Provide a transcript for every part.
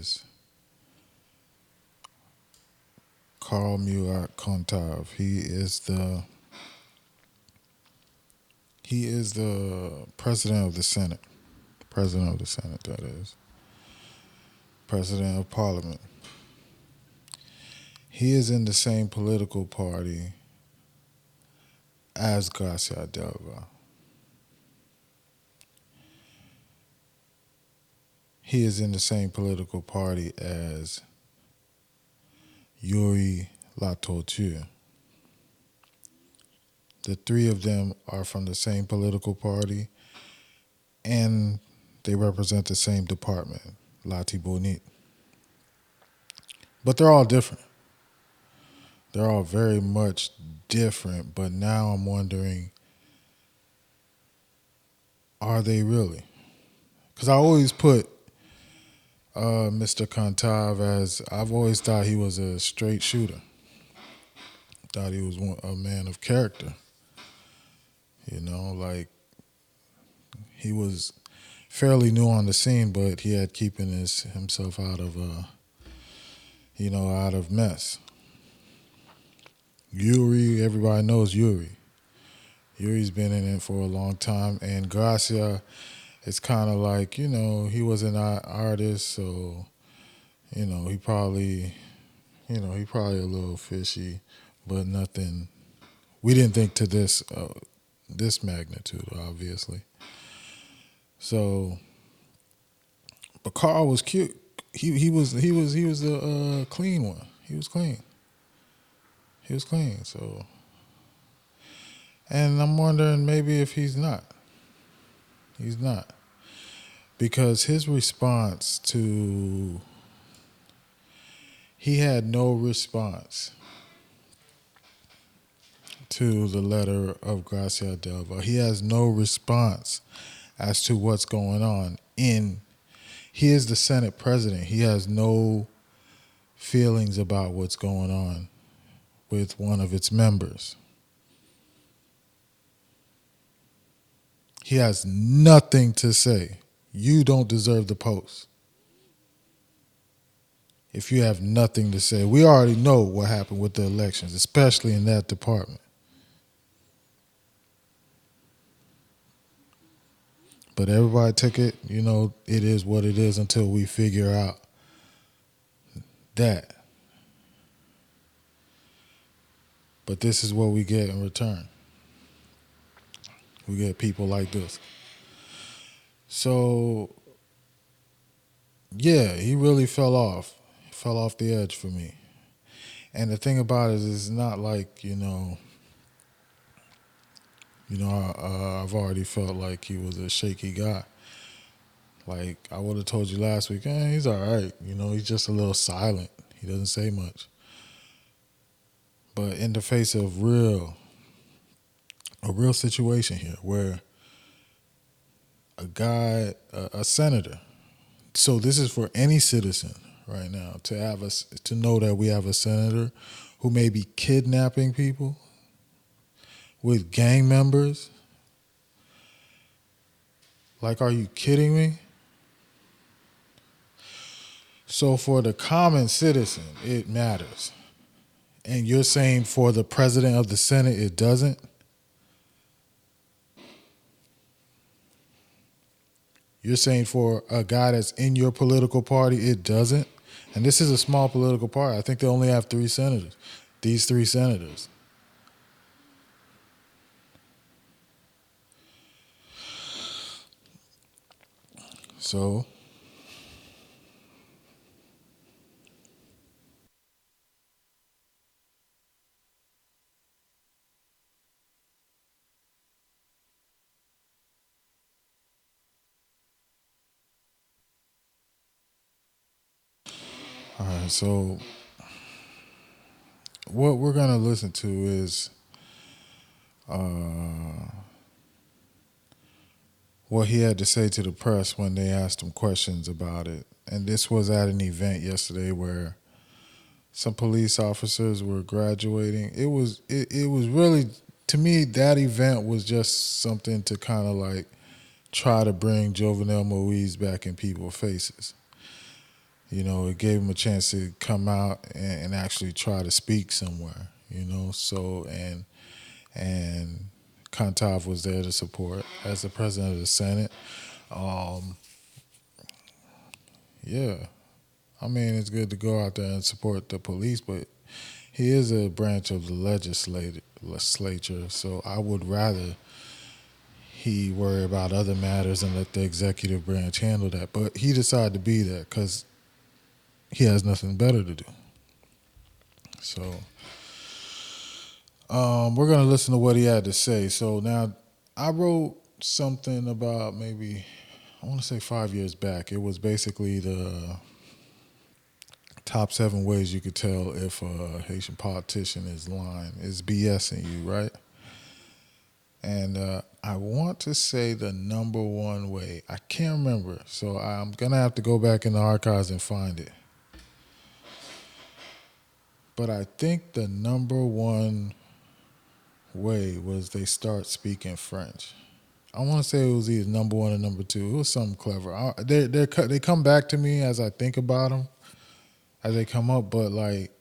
is Carl Murat Cantave. He is the president of the Senate. President of the Senate, that is. President of Parliament. He is in the same political party as Gracia Delva. He is in the same political party as Yuri Latorture. The three of them are from the same political party, and they represent the same department, Artibonite. But they're all different. They're all very much different, but now I'm wondering, are they really? Because I always put Mr. Cantave as, I've always thought he was a straight shooter. Thought he was a man of character. Like he was fairly new on the scene, but he had keeping himself out of out of mess. Yuri, everybody knows Yuri. Yuri's been in it for a long time, and Gracia, it's kind of like, he was an artist, so, he probably a little fishy, but nothing. We didn't think to this magnitude, obviously. So, but Carl was cute. He was the clean one. He was clean. So, and I'm wondering maybe if he's not. He's not, because his response he had no response to the letter of Gracia Delva. He has no response as to what's going on. He is the Senate president. He has no feelings about what's going on with one of its members. He has nothing to say. You don't deserve the post if you have nothing to say. We already know what happened with the elections, especially in that department. But everybody took it, it is what it is until we figure out that. But this is what we get in return. We get people like this. So, yeah, he really fell off. He fell off the edge for me. And the thing about it is, it's not like, I've already felt like he was a shaky guy. Like, I would have told you last week, he's all right. He's just a little silent. He doesn't say much. But in the face of a real situation here where a senator, so this is for any citizen right now, to know that we have a senator who may be kidnapping people with gang members. Like, are you kidding me? So for the common citizen, it matters. And you're saying for the president of the Senate, it doesn't? You're saying for a guy that's in your political party, it doesn't? And this is a small political party. I think they only have 3 senators. These 3 senators. So, all right, so what we're going to listen to is what he had to say to the press when they asked him questions about it. And this was at an event yesterday where some police officers were graduating. It was really, to me, that event was just something to kind of like try to bring Jovenel Moise back in people's faces. it gave him a chance to come out and actually try to speak somewhere. So and Cantave was there to support as the president of the Senate. Um, yeah, I mean, it's good to go out there and support the police, but he is a branch of the legislature, so I would rather he worry about other matters and let the executive branch handle that. But he decided to be there because he has nothing better to do. So we're going to listen to what he had to say. So now I wrote something about maybe, I want to say 5 years back. It was basically the top 7 ways you could tell if a Haitian politician is lying, is BSing you, right? And I want to say the number 1 way. I can't remember, so I'm going to have to go back in the archives and find it. But I think the number 1 way was they start speaking French. I want to say it was either number 1 or number 2. It was something clever. They come back to me as I think about them, as they come up, but like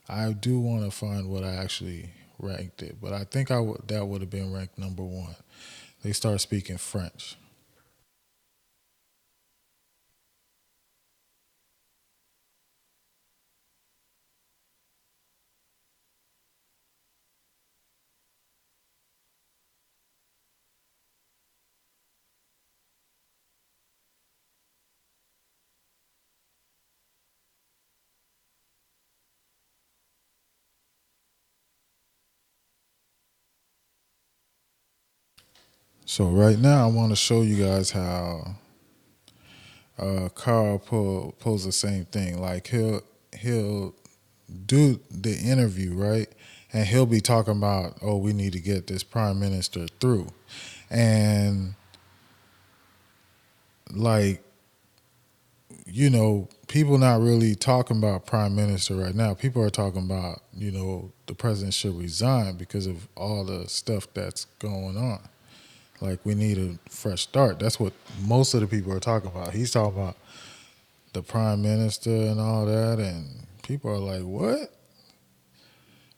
I do want to find what I actually ranked it. But I think that would have been ranked number 1. They start speaking French. So right now I want to show you guys how Carl pulls the same thing. Like he'll do the interview, right? And he'll be talking about, oh, we need to get this prime minister through. And like, people not really talking about prime minister right now. People are talking about, the president should resign because of all the stuff that's going on. Like, we need a fresh start. That's what most of the people are talking about. He's talking about the prime minister and all that, and people are like, what?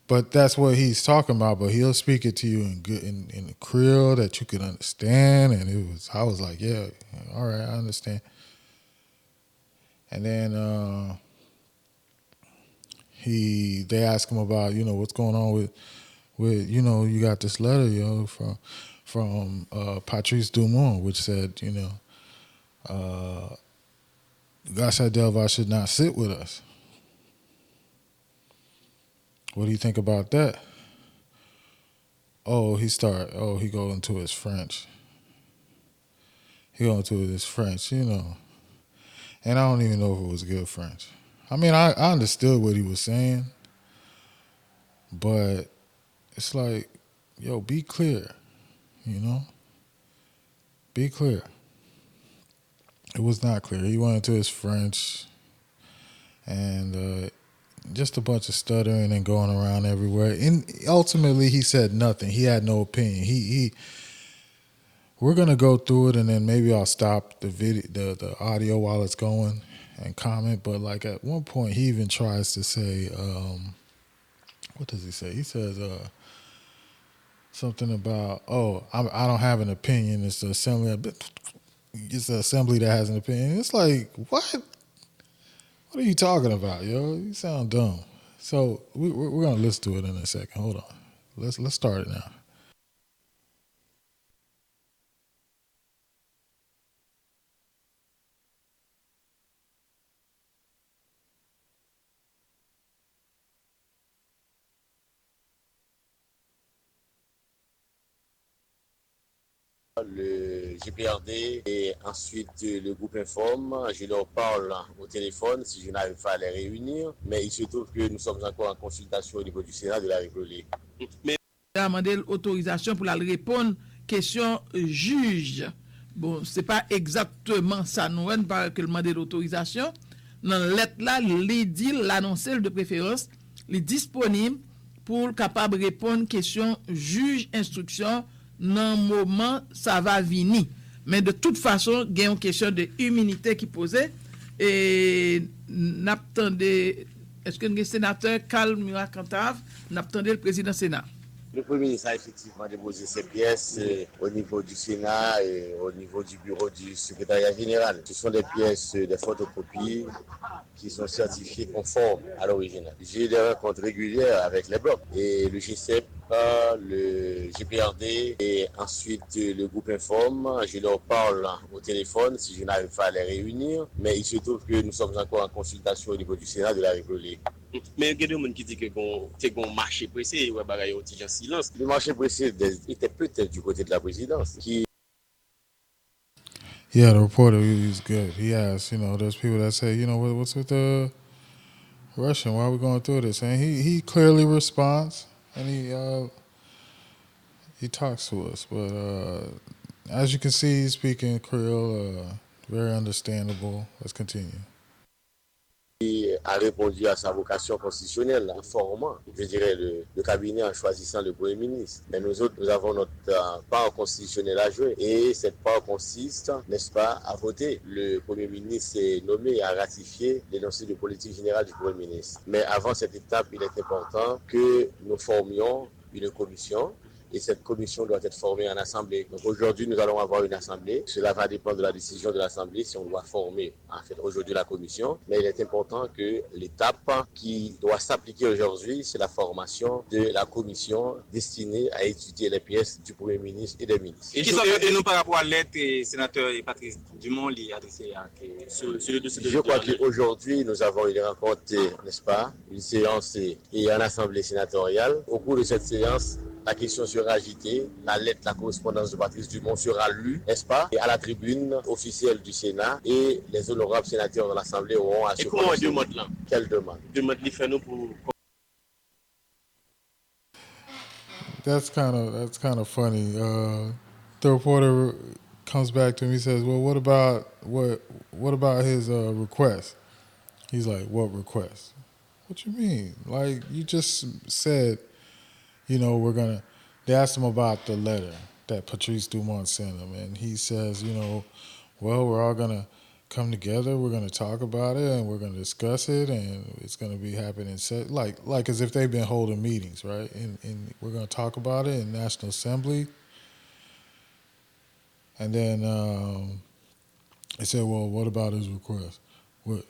But that's what he's talking about. But he'll speak it to you in a Creole that you can understand. And I was like, yeah, all right, I understand. And then they ask him about, what's going on with you got this letter, from Patrice Dumont, which said, Gracia Delva should not sit with us. What do you think about that? He go into his French. And I don't even know if it was good French. I mean, I understood what he was saying, but it's like, yo, be clear, Be clear. It was not clear. He went into his French and just a bunch of stuttering and going around everywhere. And ultimately, he said nothing. He had no opinion. We're gonna go through it, and then maybe I'll stop the the audio while it's going, and comment. But like at one point, he even tries to say, what does he say? He says something about, I don't have an opinion. It's the assembly. It's the assembly that has an opinion. It's like, what? What are you talking about, yo? You sound dumb. So we're gonna listen to it in a second. Hold on. Let's start it now. Le GPRD et ensuite le groupe informe, je leur parle au téléphone si je n'arrive pas à les réunir, mais il se trouve que nous sommes encore en consultation au niveau du Sénat de la République. Mais il a demandé l'autorisation pour la répondre question juge. Bon, c'est pas exactement ça, nous on pas que demander l'autorisation. Dans la lettre là, il dit l'annoncer de préférence, il est disponible pour capable répondre question juge instruction dans moment ça va venir. Mais de toute façon, il y a une question de immunité qui posée et n'attendez, est-ce que le sénateur Carl Murat Cantave n'attendez le président Sénat? Le Premier ministre a effectivement déposé ses pièces au niveau du Sénat et au niveau du bureau du secrétariat général. Ce sont des pièces, des photocopies qui sont certifiées conformes à l'original. J'ai des rencontres régulières avec les blocs et le G7, le GPRD et ensuite le groupe Informe. Je leur parle au téléphone si je n'arrive pas à les réunir, mais il se trouve que nous sommes encore en consultation au niveau du Sénat de la République. Mais il y a des gens qui disent que c'est un marché pressé, ouais, bagaille au en silence. Le marché pressé était peut-être du côté de la présidence. Yeah, the reporter, he's good. He asked, there's people that say, what's with the Russian? Why are we going through this? And he clearly responds, and he talks to us. But as you can see, he's speaking Creole, very understandable. Let's continue. A répondu à sa vocation constitutionnelle en formant, je dirais, le cabinet en choisissant le Premier ministre. Mais nous autres, nous avons notre part constitutionnelle à jouer. Et cette part consiste, n'est-ce pas, à voter. Le Premier ministre est nommé et a ratifié l'énoncé de politique générale du Premier ministre. Mais avant cette étape, il est important que nous formions une commission. Et cette commission doit être formée en assemblée. Donc aujourd'hui, nous allons avoir une assemblée. Cela va dépendre de la décision de l'assemblée si on doit former, en fait, aujourd'hui la commission. Mais il est important que l'étape qui doit s'appliquer aujourd'hui, c'est la formation de la commission destinée à étudier les pièces du Premier ministre et des ministres. Et nous, par rapport à l'aide, sénateur Patrice Dumont, il a adressé à je crois qu'aujourd'hui, nous avons une rencontre, n'est-ce pas, une séance et en assemblée sénatoriale. Au cours de cette séance, la question sera agitée, la lettre, la correspondance de Patrice Dumont sera lue, n'est-ce pas, et à la tribune officielle du Sénat, et les honorables sénateurs de l'Assemblée auront à se prononcer. Et comment on demande là? Quelle demande? Demande les fait nous pour... That's kind of funny. The reporter comes back to him. He says, "Well, what about his request?" He's like, "What request? What you mean? Like you just said." They asked him about the letter that Patrice Dumont sent him, and he says, well, we're all going to come together, we're going to talk about it, and we're going to discuss it, and it's going to be happening, like as if they've been holding meetings, right? And we're going to talk about it in National Assembly. And then they said, well, what about his request? What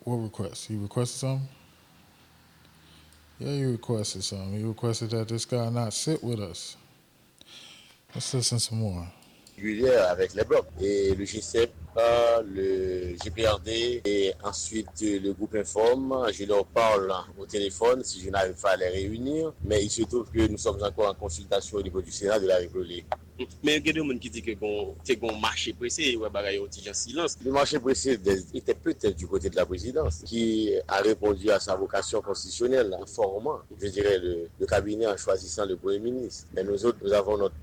request? He requested something? Yeah, he requested something. He requested that this guy not sit with us. Let's listen some more. Avec les blocs. Et le G7, le GPRD et ensuite le groupe Informe. Je leur parle au téléphone si je n'arrive pas à les réunir. Mais il se trouve que nous sommes encore en consultation au niveau du Sénat de la République. Mais il y a des gens qui disent que c'est un marché pressé, ouais, bagaille au en silence. Le marché pressé était peut-être du côté de la présidence qui a répondu à sa vocation constitutionnelle en formant, je dirais, le cabinet en choisissant le Premier ministre. Mais nous autres, nous avons notre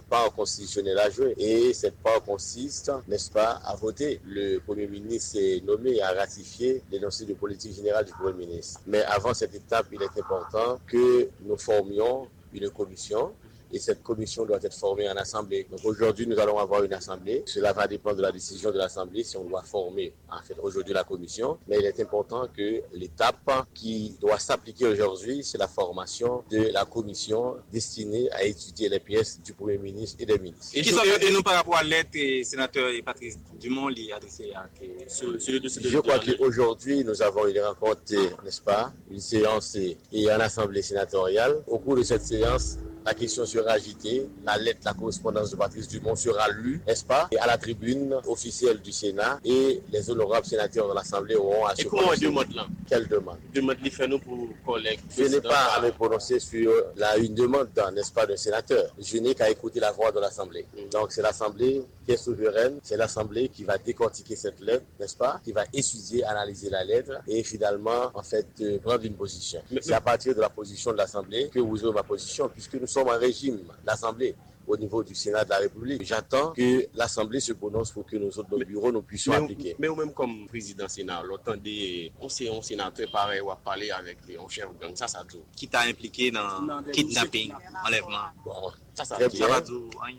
part constitutionnelle à jouer. Et cette part consiste, n'est-ce pas, à voter. Le Premier ministre est nommé et a ratifié l'énoncé de politique générale du Premier ministre. Mais avant cette étape, il est important que nous formions une commission. Et cette commission doit être formée en assemblée. Donc aujourd'hui, nous allons avoir une assemblée. Cela va dépendre de la décision de l'assemblée si on doit former, en fait, aujourd'hui la commission. Mais il est important que l'étape qui doit s'appliquer aujourd'hui, c'est la formation de la commission destinée à étudier les pièces du Premier ministre et des ministres. Et nous, par rapport à l'aide, sénateur Patrice Dumont, il a adressé à je crois qu'aujourd'hui, nous avons une rencontre, n'est-ce pas, une séance et en assemblée sénatoriale. Au cours de cette séance, la question sera agitée, la lettre, la correspondance de Patrice Dumont sera lue, n'est-ce pas, et à la tribune officielle du Sénat, et les honorables sénateurs de l'Assemblée auront à se prononcer. Et comment on demande là? Quelle demande? Demande les fait nous pour collègues. Je n'ai pas à me prononcer sur une demande, n'est-ce pas, d'un sénateur. Je n'ai qu'à écouter la voix de l'Assemblée. Donc c'est l'Assemblée qui est souveraine, c'est l'Assemblée qui va décortiquer cette lettre, n'est-ce pas, qui va étudier, analyser la lettre et finalement, en fait, prendre une position. C'est à partir de la position de l'Assemblée que vous aurez ma position, puisque nous sommes en régime, l'Assemblée, au niveau du Sénat de la République. J'attends que l'Assemblée se prononce pour que nous autres, nos bureaux, nous puissions appliquer. Mais même comme président Sénat, l'autant des sénateurs pareil ou à parler avec les chefs gang, ça tout. Qui t'a impliqué dans kidnapping, enlèvement? Bon, Très bien.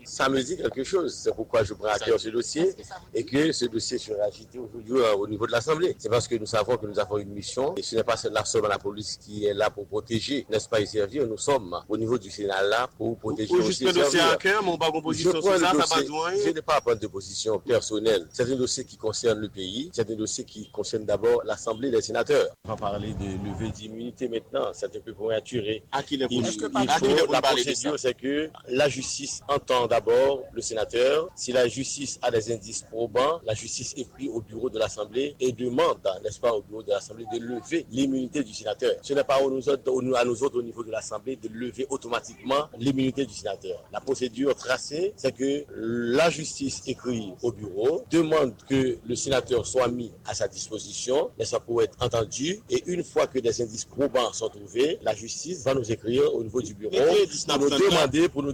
Ça me dit quelque chose. C'est pourquoi je prends à cœur ce dossier et que ce dossier sera agité aujourd'hui au niveau de l'Assemblée. C'est parce que nous savons que nous avons une mission et ce n'est pas seulement la police qui est là pour protéger, n'est-ce pas, et servir. Nous sommes au niveau du Sénat là pour protéger aussi et servir. Je n'ai pas à prendre de position personnelle. C'est un dossier qui concerne le pays. C'est un dossier qui concerne d'abord l'Assemblée des sénateurs. On va parler de levée d'immunité maintenant. C'est un peu prématuré. La procédure, c'est que la justice entend d'abord le sénateur. Si la justice a des indices probants, la justice écrit au bureau de l'Assemblée et demande, n'est-ce pas, au bureau de l'Assemblée de lever l'immunité du sénateur. Ce n'est pas à nous autres au niveau de l'Assemblée de lever automatiquement l'immunité du sénateur. La procédure tracée, c'est que la justice écrit au bureau, demande que le sénateur soit mis à sa disposition, n'est-ce pas, pour être entendu, et une fois que des indices probants sont trouvés, la justice va nous écrire au niveau du bureau pour nous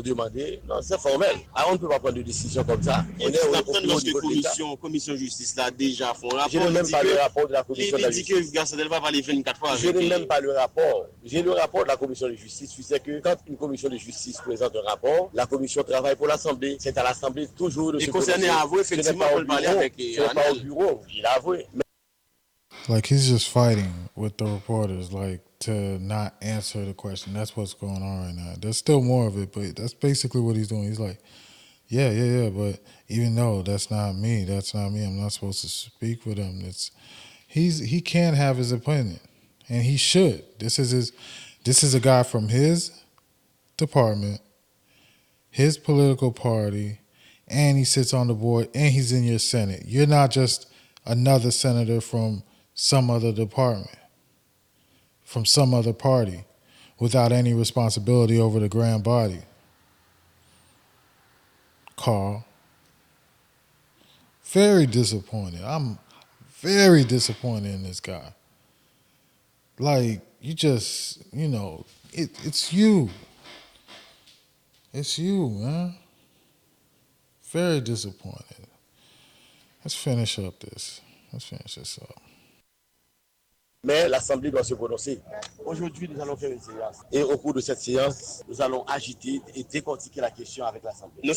demander. Non, c'est formel. On ne peut pas prendre de décision comme ça. On est au niveau de l'État. Commission justice là déjà font rapport. Je n'ai même pas le rapport de la commission de la justice. Il dit que Gracia Delva va les 24 fois. Je n'ai même pas le rapport. J'ai le rapport de la commission de justice. Tu sais que quand une commission de justice présente un rapport, la commission travaille pour l'Assemblée. C'est à l'Assemblée toujours de se prononcer. Et concerné à avouer, effectivement, on peut parler avec. Ce n'est pas au bureau. Il a avoué. Like, he's just fighting with the reporters, like, to not answer the question. That's what's going on right now. There's still more of it, but that's basically what he's doing. He's like, yeah, but even though that's not me, I'm not supposed to speak with him. He can have his opinion, and he should. This is a guy from his department, his political party, and he sits on the board, and he's in your Senate. You're not just another senator from some other department, from some other party, without any responsibility over the grand body. Carl. Very disappointed. I'm very disappointed in this guy. Like, you just, it's you. It's you, man. Very disappointed. Let's finish this up. Mais l'Assemblée doit se prononcer. Aujourd'hui, nous allons faire une séance. Et au cours de cette séance, nous allons agiter et décortiquer la question avec l'Assemblée. Nous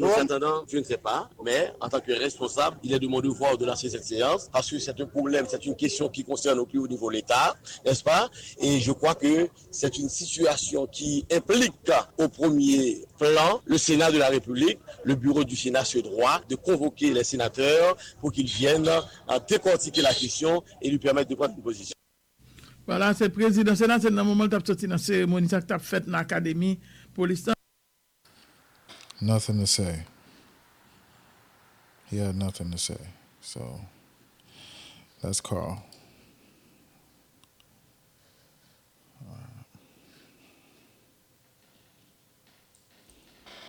attendons, je ne sais pas, mais en tant que responsable, il est de mon devoir de lancer cette séance parce que c'est un problème, c'est une question qui concerne au plus haut niveau l'État, n'est-ce pas? Et je crois que c'est une situation qui implique au premier plan le Sénat de la République. Le bureau du Sénat se droit de convoquer les sénateurs pour qu'ils viennent décortiquer la question et lui permettre de prendre une position. Voilà, c'est le président Sénat, c'est dans le moment où tu as sorti dans la cérémonie que tu as faite dans l'académie police. Nothing to say. He had nothing to say. So, that's Carl.